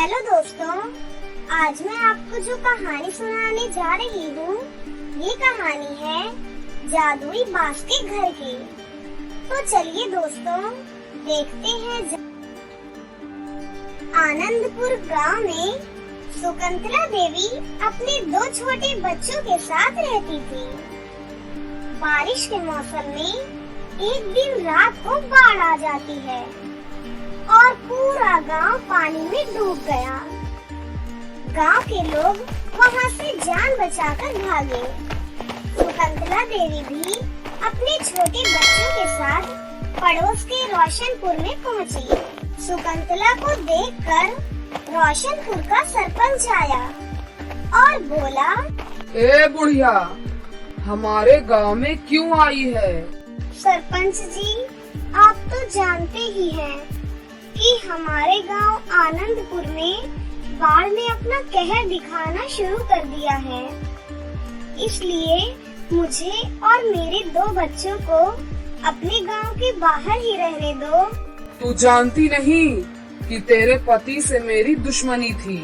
Hello दोस्तों, आज मैं आपको जो कहानी सुनाने जा रही हूँ, ये कहानी है जादुई बांस के घर की। तो चलिए दोस्तों, देखते हैं। आनंदपुर गांव में शकुंतला देवी अपने 2 छोटे बच्चों के साथ रहती थी। बारिश के मौसम में एक दिन रात को बाढ़ आ जाती है और पूरा गांव पानी में डूब गया। गांव के लोग वहां से जान बचाकर भागे। शकुंतला देवी भी अपने छोटे बच्चों के साथ पड़ोस के रोशनपुर में पहुंची। शकुंतला को देखकर रोशनपुर का सरपंच आया और बोला, ए बुढ़िया, हमारे गांव में क्यों आई है? सरपंच जी, आप तो जानते ही हैं कि हमारे गांव आनंदपुर में बाढ़ ने अपना कहर दिखाना शुरू कर दिया है। इसलिए मुझे और मेरे 2 बच्चों को अपने गांव के बाहर ही रहने दो। तू जानती नहीं कि तेरे पति से मेरी दुश्मनी थी,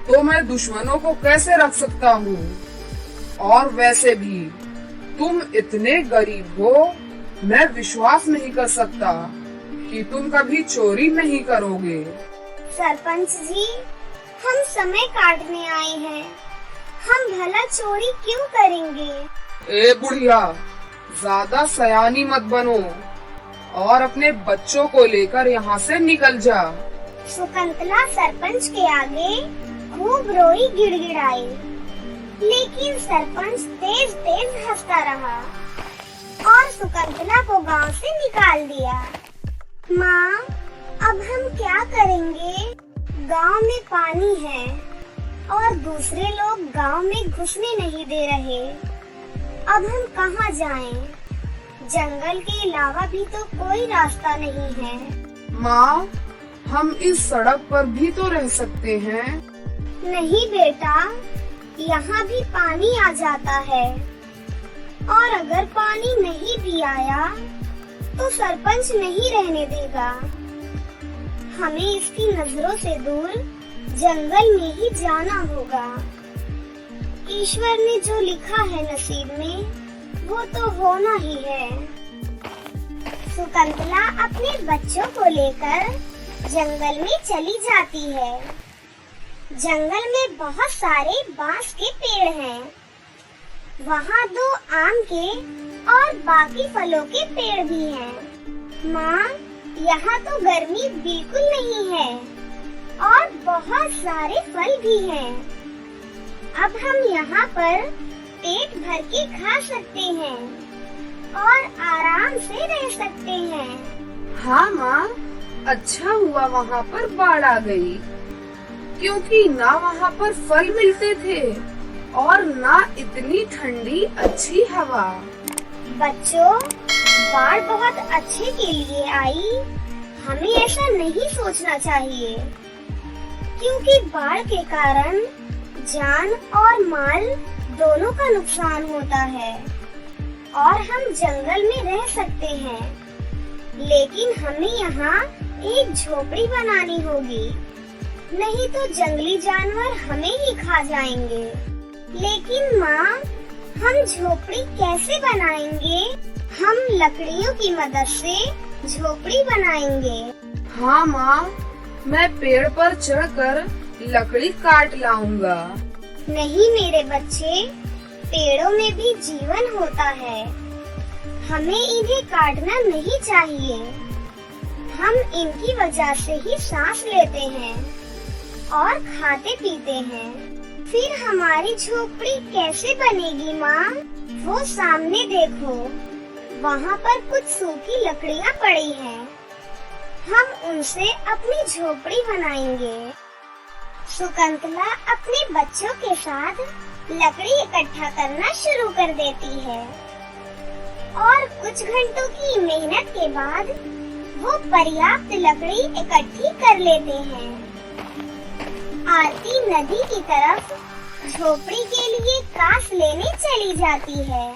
तो मैं दुश्मनों को कैसे रख सकता हूँ? और वैसे भी तुम इतने गरीब हो, मैं विश्वास नहीं कर सकता कि तुम कभी चोरी नहीं करोगे। सरपंच जी, हम समय काटने आए हैं, हम भला चोरी क्यों करेंगे? ए बुढ़िया, ज्यादा सयानी मत बनो और अपने बच्चों को लेकर यहाँ से निकल जा। शकुंतला सरपंच के आगे खूब रोई, गिड़गिड़ाई, लेकिन सरपंच तेज तेज हंसता रहा और शकुंतला को गांव से निकाल दिया। माँ, अब हम क्या करेंगे? गांव में पानी है और दूसरे लोग गांव में घुसने नहीं दे रहे। अब हम कहाँ जाएं? जंगल के अलावा भी तो कोई रास्ता नहीं है। माँ, हम इस सड़क पर भी तो रह सकते हैं। नहीं बेटा, यहाँ भी पानी आ जाता है और अगर पानी नहीं भी आया तो सरपंच नहीं रहने देगा। हमें इसकी नजरों से दूर जंगल में ही जाना होगा। ईश्वर ने जो लिखा है नसीब में, वो तो होना ही है। शकुंतला अपने बच्चों को लेकर जंगल में चली जाती है। जंगल में बहुत सारे बांस के पेड़ हैं। वहाँ 2 आम के और बाकी फलों के पेड़ भी हैं। माँ, यहाँ तो गर्मी बिल्कुल नहीं है और बहुत सारे फल भी हैं। अब हम यहाँ पर पेट भर के खा सकते हैं और आराम से रह सकते हैं। हाँ माँ, अच्छा हुआ वहाँ पर बाढ़ आ गई, क्योंकि ना वहाँ पर फल मिलते थे और ना इतनी ठंडी अच्छी हवा। बच्चों, बाढ़ बहुत अच्छे के लिए आई। हमें ऐसा नहीं सोचना चाहिए, क्योंकि बाढ़ के कारण जान और माल दोनों का नुकसान होता है और हम जंगल में रह सकते हैं, लेकिन हमें यहाँ एक झोपड़ी बनानी होगी, नहीं तो जंगली जानवर हमें ही खा जाएंगे। लेकिन माँ, हम झोपड़ी कैसे बनाएंगे? हम लकड़ियों की मदद से झोपड़ी बनाएंगे। हाँ माँ, मैं पेड़ पर चढ़कर लकड़ी काट लाऊंगा। नहीं मेरे बच्चे, पेड़ों में भी जीवन होता है। हमें इन्हें काटना नहीं चाहिए। हम इनकी वजह से ही सांस लेते हैं और खाते पीते हैं। फिर हमारी झोपड़ी कैसे बनेगी माँ? वो सामने देखो, वहाँ पर कुछ सूखी लकड़ियाँ पड़ी हैं। हम उनसे अपनी झोपड़ी बनाएंगे। शकुंतला अपने बच्चों के साथ लकड़ी इकट्ठा करना शुरू कर देती है और कुछ घंटों की मेहनत के बाद वो पर्याप्त लकड़ी इकट्ठी कर लेते हैं। आरती नदी की तरफ झोपड़ी के लिए कांस लेने चली जाती है।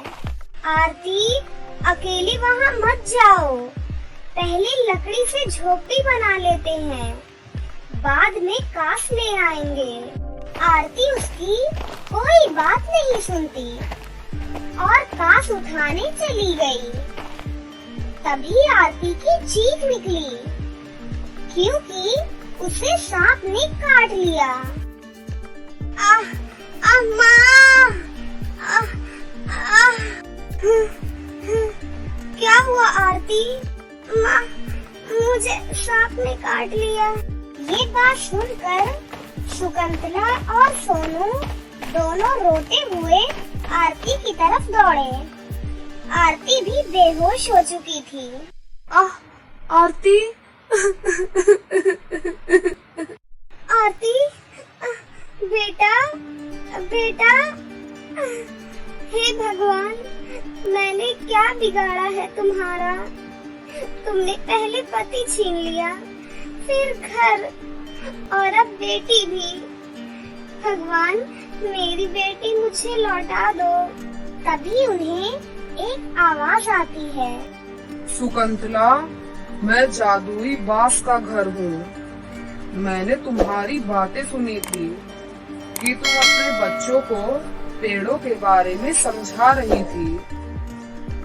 आरती, अकेले वहाँ मत जाओ, पहले लकड़ी से झोपड़ी बना लेते हैं, बाद में काश ले आएंगे। आरती उसकी कोई बात नहीं सुनती और काश उठाने चली गई। तभी आरती की चीख निकली क्योंकि उसे सांप ने काट लिया। माँ! क्या हुआ आरती? माँ, मुझे सांप ने काट लिया। ये बात सुनकर शकुंतला और सोनू दोनों रोते हुए आरती की तरफ दौड़े। आरती भी बेहोश हो चुकी थी। आरती आरती, बेटा, बेटा, हे भगवान, मैंने क्या बिगाड़ा है तुम्हारा? तुमने पहले पति छीन लिया, फिर घर और अब बेटी भी। भगवान, मेरी बेटी मुझे लौटा दो। तभी उन्हें एक आवाज आती है। शकुंतला, मैं जादुई बांस का घर हूँ। मैंने तुम्हारी बातें सुनी थी कि तुम अपने बच्चों को पेड़ों के बारे में समझा रही थी।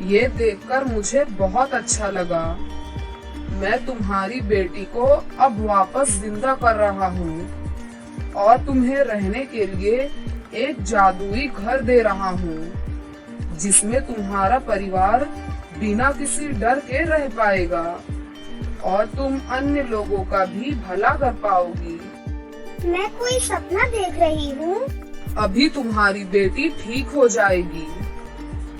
ये देखकर मुझे बहुत अच्छा लगा। मैं तुम्हारी बेटी को अब वापस जिंदा कर रहा हूँ और तुम्हें रहने के लिए एक जादुई घर दे रहा हूँ जिसमें तुम्हारा परिवार बिना किसी डर के रह पाएगा और तुम अन्य लोगों का भी भला कर पाओगी। मैं कोई सपना देख रही हूँ। अभी तुम्हारी बेटी ठीक हो जाएगी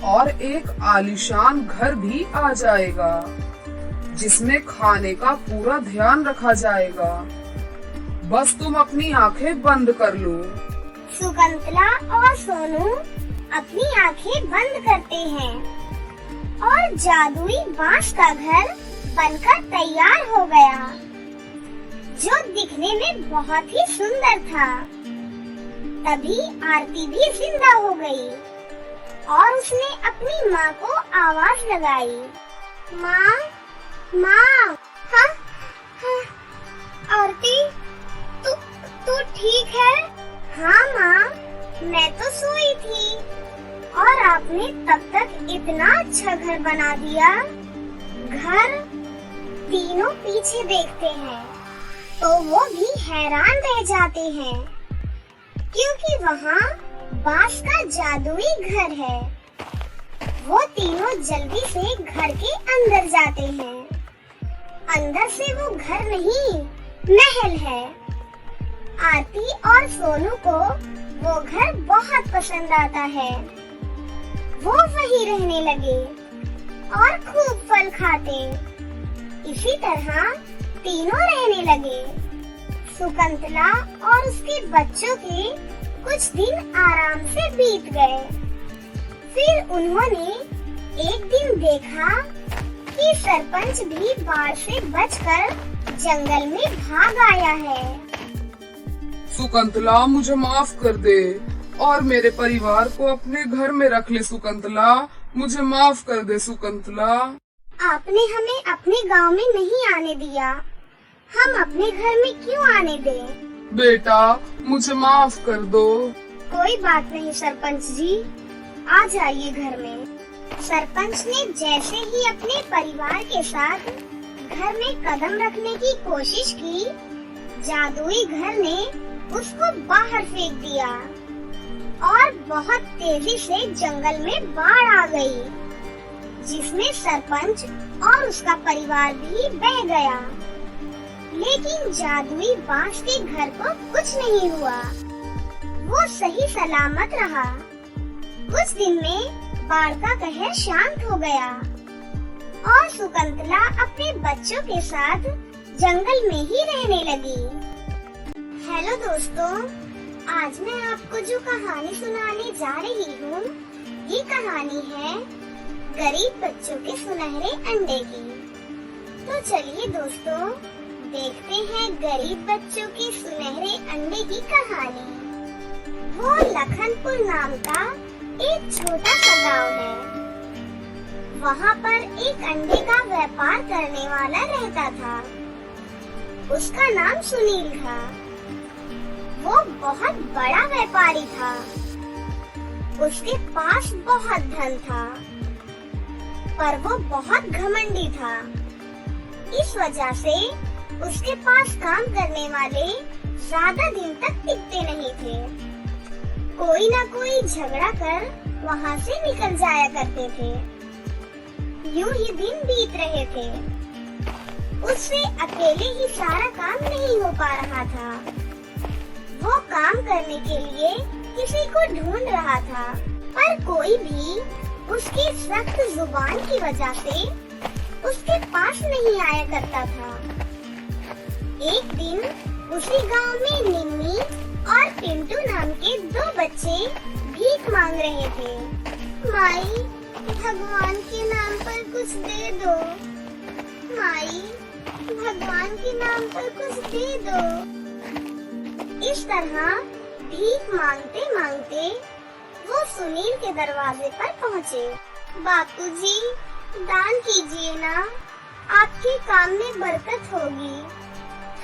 और एक आलीशान घर भी आ जाएगा जिसमें खाने का पूरा ध्यान रखा जाएगा। बस तुम अपनी आंखें बंद कर लो। शकुंतला और सोनू अपनी आंखें बंद करते हैं और जादुई बांस का घर बनकर तैयार हो गया, जो दिखने में बहुत ही सुंदर था। तभी आरती भी जिंदा हो गई और उसने अपनी माँ को आवाज लगाई। माँ, माँ, हाँ, हाँ, आरती, तू ठीक है? हाँ माँ, मैं तो सोई थी और आपने तब तक इतना अच्छा घर बना दिया। घर तीनों पीछे देखते हैं तो वो भी हैरान रह जाते हैं क्योंकि वहाँ बांस का जादुई घर है। वो तीनों जल्दी से घर के अंदर जाते हैं। अंदर से वो घर नहीं, महल है। आरती और सोनू को वो घर बहुत पसंद आता है। वो वहीं रहने लगे और खूब फल खाते। इसी तरह तीनों रहने लगे। शकुंतला और उसके बच्चों के कुछ दिन आराम से बीत गए। फिर उन्होंने एक दिन देखा कि सरपंच भी बाढ़ से बचकर जंगल में भाग आया है। शकुंतला, मुझे माफ कर दे और मेरे परिवार को अपने घर में रख ले। शकुंतला, मुझे माफ कर दे। शकुंतला, आपने हमें अपने गांव में नहीं आने दिया, हम अपने घर में क्यों आने दें? बेटा, मुझे माफ कर दो। कोई बात नहीं सरपंच जी, आ जाइए घर में। सरपंच ने जैसे ही अपने परिवार के साथ घर में कदम रखने की कोशिश की, जादुई घर ने उसको बाहर फेंक दिया और बहुत तेजी से जंगल में बाढ़ आ गई, जिसमें सरपंच और उसका परिवार भी बह गया। लेकिन जादुई बांस के घर को कुछ नहीं हुआ, वो सही सलामत रहा। कुछ दिन में बाढ़ का कहर शांत हो गया और शकुंतला अपने बच्चों के साथ जंगल में ही रहने लगी। हेलो दोस्तों, आज मैं आपको जो कहानी सुनाने जा रही हूँ, ये कहानी है गरीब बच्चों के सुनहरे अंडे की। तो चलिए दोस्तों, देखते हैं गरीब बच्चों के सुनहरे अंडे की कहानी। वो लखनपुर नाम का एक छोटा सा गांव है। वहाँ पर एक अंडे का व्यापार करने वाला रहता था। उसका नाम सुनील था। वो बहुत बड़ा व्यापारी था। उसके पास बहुत धन था, पर वो बहुत घमंडी था। इस वजह से उसके पास काम करने वाले ज्यादा दिन तक टिकते नहीं थे। कोई ना कोई झगड़ा कर वहाँ से निकल जाया करते थे। यूं ही दिन बीत रहे थे। उससे अकेले ही सारा काम नहीं हो पा रहा था। वो काम करने के लिए किसी को ढूंढ रहा था, पर कोई भी उसकी सख्त जुबान की वजह से उसके पास नहीं आया करता था। एक दिन उसी गांव में निम्मी और पिंटू नाम के 2 बच्चे भीख मांग रहे थे। माई, भगवान के नाम पर कुछ दे दो। माई, भगवान के नाम पर कुछ दे दो। इस तरह भीख मांगते मांगते वो सुनील के दरवाजे पर पहुँचे। बापूजी, दान कीजिए ना, आपके काम में बरकत होगी।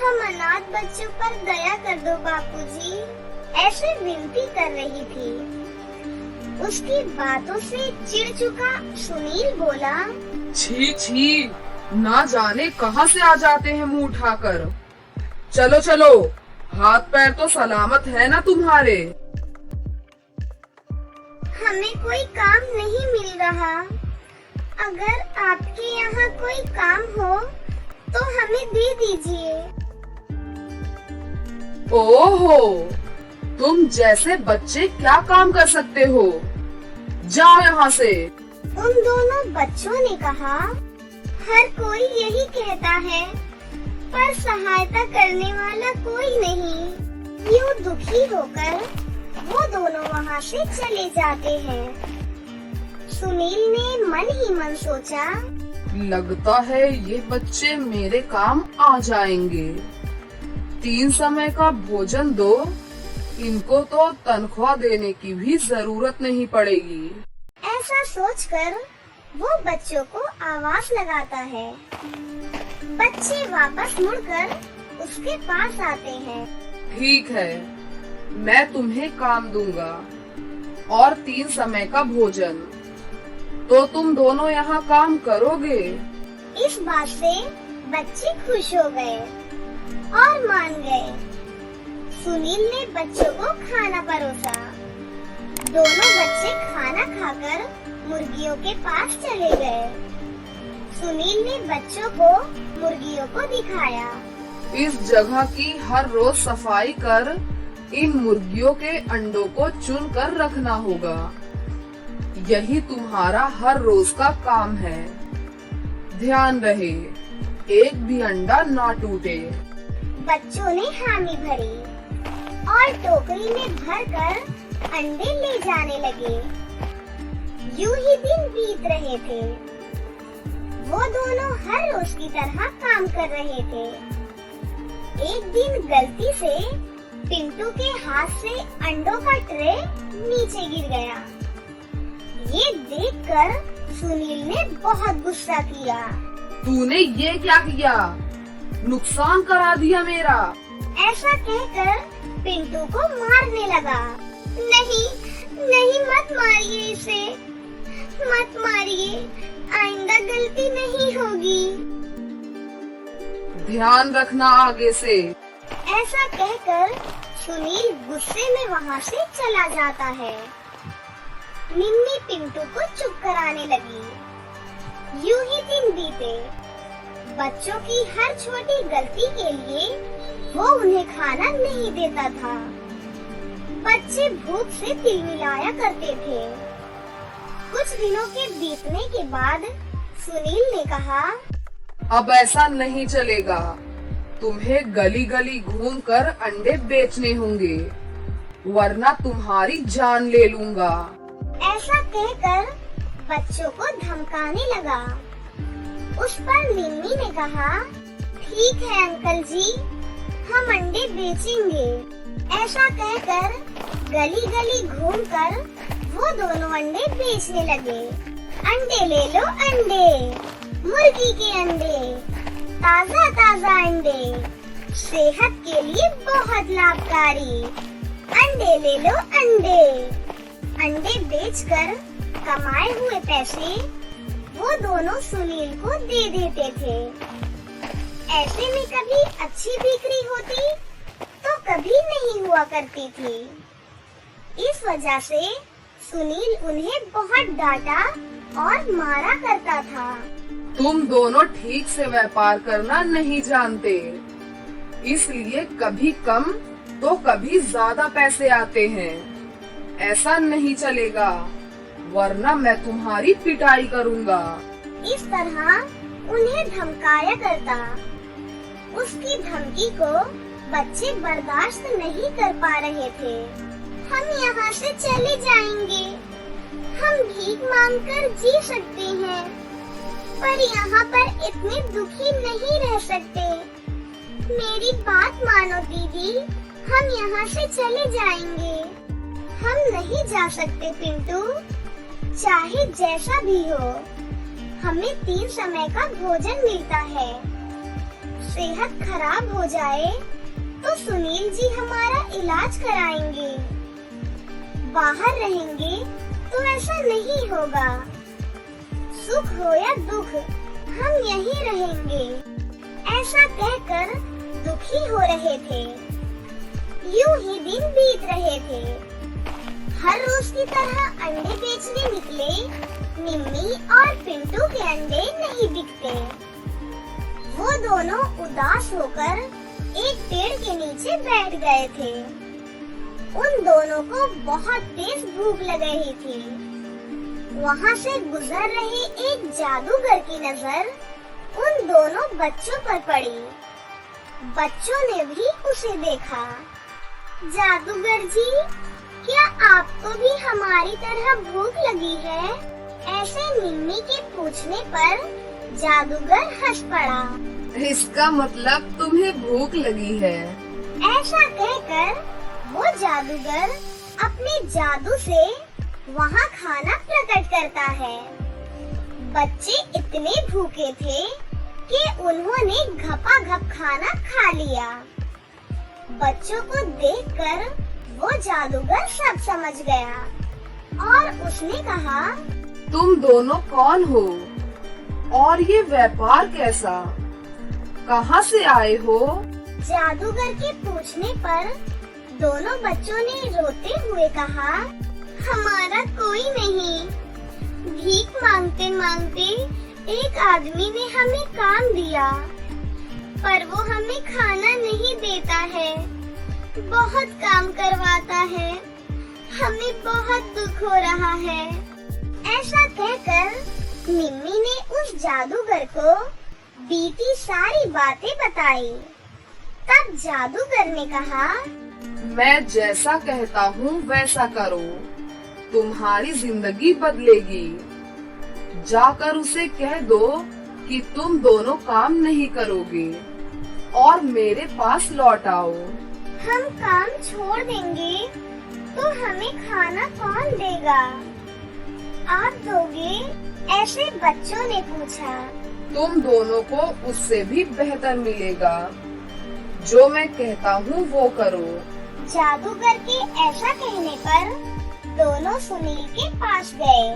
हम अनाथ बच्चों पर दया कर दो बापूजी, ऐसे विनती कर रही थी। उसकी बातों से चिढ़ चुका सुनील बोला, छी छी, ना जाने कहां से आ जाते हैं मुंह उठाकर। चलो चलो, हाथ पैर तो सलामत है ना तुम्हारे। हमें कोई काम नहीं मिल रहा। अगर आपके यहाँ कोई काम हो तो हमें दे दीजिए। ओहो, तुम जैसे बच्चे क्या काम कर सकते हो? जाओ यहाँ से। उन दोनों बच्चों ने कहा, हर कोई यही कहता है, पर सहायता करने वाला कोई नहीं। यूं दुखी होकर वो दोनों वहाँ से चले जाते हैं। सुनील ने मन ही मन सोचा, लगता है ये बच्चे मेरे काम आ जाएंगे। 3 समय का भोजन दो, इनको तो तनख्वाह देने की भी जरूरत नहीं पड़ेगी। ऐसा सोचकर वो बच्चों को आवाज लगाता है। बच्चे वापस मुड़कर उसके पास आते हैं। ठीक है, मैं तुम्हें काम दूंगा और 3 समय का भोजन, तो तुम दोनों यहाँ काम करोगे। इस बात से बच्चे खुश हो गए और मान गए। सुनील ने बच्चों को खाना परोसा। दोनों बच्चे खाना खाकर मुर्गियों के पास चले गए। सुनील ने बच्चों को मुर्गियों को दिखाया। इस जगह की हर रोज सफाई कर इन मुर्गियों के अंडों को चुन कर रखना होगा। यही तुम्हारा हर रोज का काम है। ध्यान रहे, एक भी अंडा ना टूटे। बच्चों ने हामी भरी और टोकरी में भरकर अंडे ले जाने लगे। यूं ही दिन बीत रहे थे। वो दोनों हर रोज की तरह काम कर रहे थे। एक दिन गलती से पिंटू के हाथ से अंडों का ट्रे नीचे गिर गया। ये देखकर सुनील ने बहुत गुस्सा किया। तूने ये क्या किया? नुकसान करा दिया मेरा। ऐसा कहकर पिंटू को मारने लगा। नहीं, नहीं, मत मारिए इसे, मत मारिए, आइंदा गलती नहीं होगी। ध्यान रखना आगे से। ऐसा कहकर सुनील गुस्से में वहाँ से चला जाता है। निम्मी पिंटू को चुप कराने लगी। यूं ही दिन बीते। बच्चों की हर छोटी गलती के लिए वो उन्हें खाना नहीं देता था। बच्चे भूख से तिलमिलाया करते थे। कुछ दिनों के बीतने के बाद सुनील ने कहा, अब ऐसा नहीं चलेगा। तुम्हें गली गली घूमकर अंडे बेचने होंगे, वरना तुम्हारी जान ले लूंगा। ऐसा कहकर बच्चों को धमकाने लगा। उस पर निम्मी ने कहा, ठीक है अंकल जी, हम अंडे बेचेंगे। ऐसा कहकर गली गली घूमकर वो दोनों अंडे बेचने लगे। अंडे ले लो अंडे, मुर्गी के अंडे, ताजा ताजा अंडे, सेहत के लिए बहुत लाभकारी। अंडे ले लो अंडे। अंडे बेचकर कमाए हुए पैसे वो दोनों सुनील को दे देते थे। ऐसे में कभी अच्छी बिक्री होती तो कभी नहीं हुआ करती थी। इस वजह से सुनील उन्हें बहुत डांटा और मारा करता था। तुम दोनों ठीक से व्यापार करना नहीं जानते, इसलिए कभी कम तो कभी ज्यादा पैसे आते हैं। ऐसा नहीं चलेगा, वरना मैं तुम्हारी पिटाई करूँगा। इस तरह उन्हें धमकाया करता। उसकी धमकी को बच्चे बर्दाश्त नहीं कर पा रहे थे। हम यहाँ से चले जाएंगे, हम भीख मांगकर जी सकते हैं, पर यहाँ पर इतने दुखी नहीं रह सकते। मेरी बात मानो दीदी, हम यहाँ से चले जाएंगे। हम नहीं जा सकते पिंटू, चाहे जैसा भी हो। हमें 3 समय का भोजन मिलता है। सेहत खराब हो जाए तो सुनील जी हमारा इलाज कराएंगे। बाहर रहेंगे तो ऐसा नहीं होगा। सुख हो या दुख, हम यहीं रहेंगे। ऐसा कहकर दुखी हो रहे थे। यूं ही दिन बीत रहे थे। हर रोज की तरह अंडे बेचने निकले मिम्मी और पिंटू के अंडे नहीं बिकते। वो दोनों उदास होकर एक पेड़ के नीचे बैठ गए थे। उन दोनों को बहुत तेज भूख लग रही थी। वहाँ से गुजर रहे एक जादूगर की नजर उन दोनों बच्चों पर पड़ी। बच्चों ने भी उसे देखा। जादूगर जी, क्या आपको भी हमारी तरह भूख लगी है? ऐसे मिम्मी के पूछने पर जादूगर हंस पड़ा। इसका मतलब तुम्हें भूख लगी है। ऐसा कहकर वो जादूगर अपने जादू से वहाँ खाना प्रकट करता है। बच्चे इतने भूखे थे कि उन्होंने घपाघप खाना खा लिया। बच्चों को देखकर वो जादूगर सब समझ गया और उसने कहा, तुम दोनों कौन हो और ये व्यापार कैसा? कहाँ से आए हो? जादूगर के पूछने पर दोनों बच्चों ने रोते हुए कहा, हमारा कोई नहीं। भीख मांगते मांगते एक आदमी ने हमें काम दिया, पर वो हमें खाना नहीं देता है, बहुत काम करवाता है। हमें बहुत दुख हो रहा है। ऐसा कहकर मिम्मी ने उस जादूगर को बीती सारी बातें बताई। तब जादूगर ने कहा, मैं जैसा कहता हूँ वैसा करो, तुम्हारी जिंदगी बदलेगी। जाकर उसे कह दो कि तुम दोनों काम नहीं करोगे और मेरे पास लौट आओ। हम काम छोड़ देंगे तो हमें खाना कौन देगा? आप दोगे? ऐसे बच्चों ने पूछा। तुम दोनों को उससे भी बेहतर मिलेगा। जो मैं कहता हूँ वो करो। जादूगर के ऐसा कहने पर दोनों सुनील के पास गए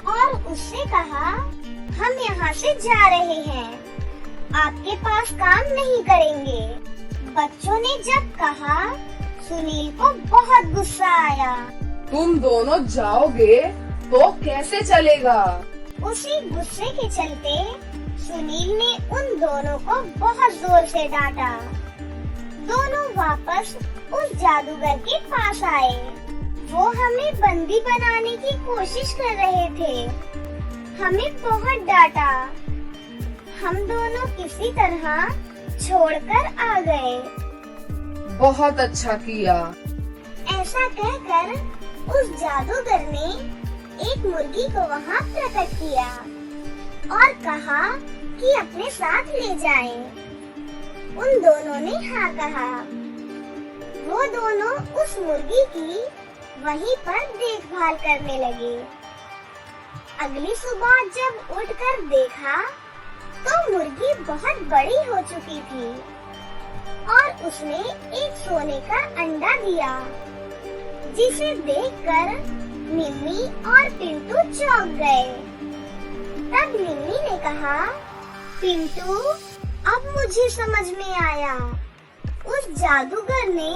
और उससे कहा, हम यहाँ से जा रहे हैं, आपके पास काम नहीं करेंगे। बच्चों ने जब कहा, सुनील को बहुत गुस्सा आया। तुम दोनों जाओगे तो कैसे चलेगा? उसी गुस्से के चलते सुनील ने उन दोनों को बहुत जोर से डांटा। दोनों वापस उस जादूगर के पास आए। वो हमें बंदी बनाने की कोशिश कर रहे थे। हमें बहुत डांटा। हम दोनों किसी तरह छोड़कर आ गए। बहुत अच्छा किया। ऐसा कहकर उस जादूगर ने एक मुर्गी को वहाँ प्रकट किया और कहा कि अपने साथ ले जाएं। उन दोनों ने हाँ कहा। वो दोनों उस मुर्गी की वहीं पर देखभाल करने लगे। अगली सुबह जब उठकर देखा तो मुर्गी बहुत बड़ी हो चुकी थी। और उसने एक सोने का अंडा दिया, जिसे देखकर मिम्मी और पिंटू चौंक गए। तब मिम्मी ने कहा, पिंटू, अब मुझे समझ में आया, उस जादूगर ने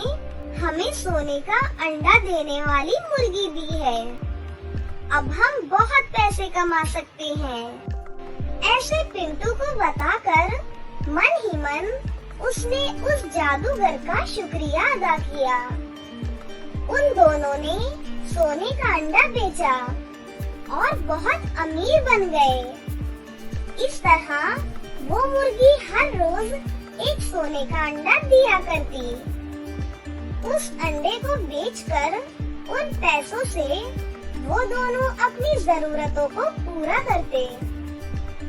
हमें सोने का अंडा देने वाली मुर्गी दी है। अब हम बहुत पैसे कमा सकते हैं। ऐसे पिंटू को बताकर मन ही मन उसने उस जादूगर का शुक्रिया अदा किया। उन दोनों ने सोने का अंडा बेचा और बहुत अमीर बन गए। इस तरह वो मुर्गी हर रोज एक सोने का अंडा दिया करती। उस अंडे को बेचकर उन पैसों से वो दोनों अपनी जरूरतों को पूरा करते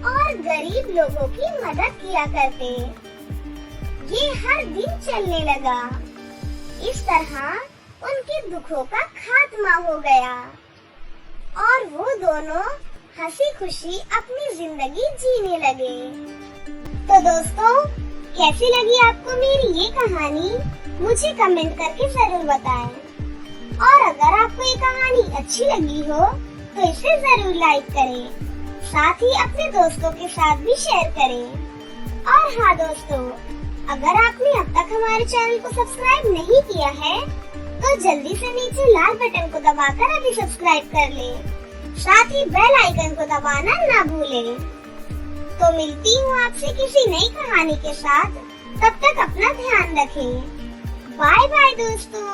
और गरीब लोगों की मदद किया करते। ये हर दिन चलने लगा। इस तरह उनके दुखों का खात्मा हो गया और वो दोनों हंसी खुशी अपनी जिंदगी जीने लगे। तो दोस्तों, कैसी लगी आपको मेरी ये कहानी? मुझे कमेंट करके जरूर बताएं। और अगर आपको ये कहानी अच्छी लगी हो तो इसे जरूर लाइक करें, साथ ही अपने दोस्तों के साथ भी शेयर करें। और हाँ दोस्तों, अगर आपने अब तक हमारे चैनल को सब्सक्राइब नहीं किया है तो जल्दी से नीचे लाल बटन को दबाकर अभी सब्सक्राइब कर लें। साथ ही बेल आइकन को दबाना ना भूलें। तो मिलती हूँ आपसे किसी नई कहानी के साथ। तब तक अपना ध्यान रखें। बाय बाय दोस्तों।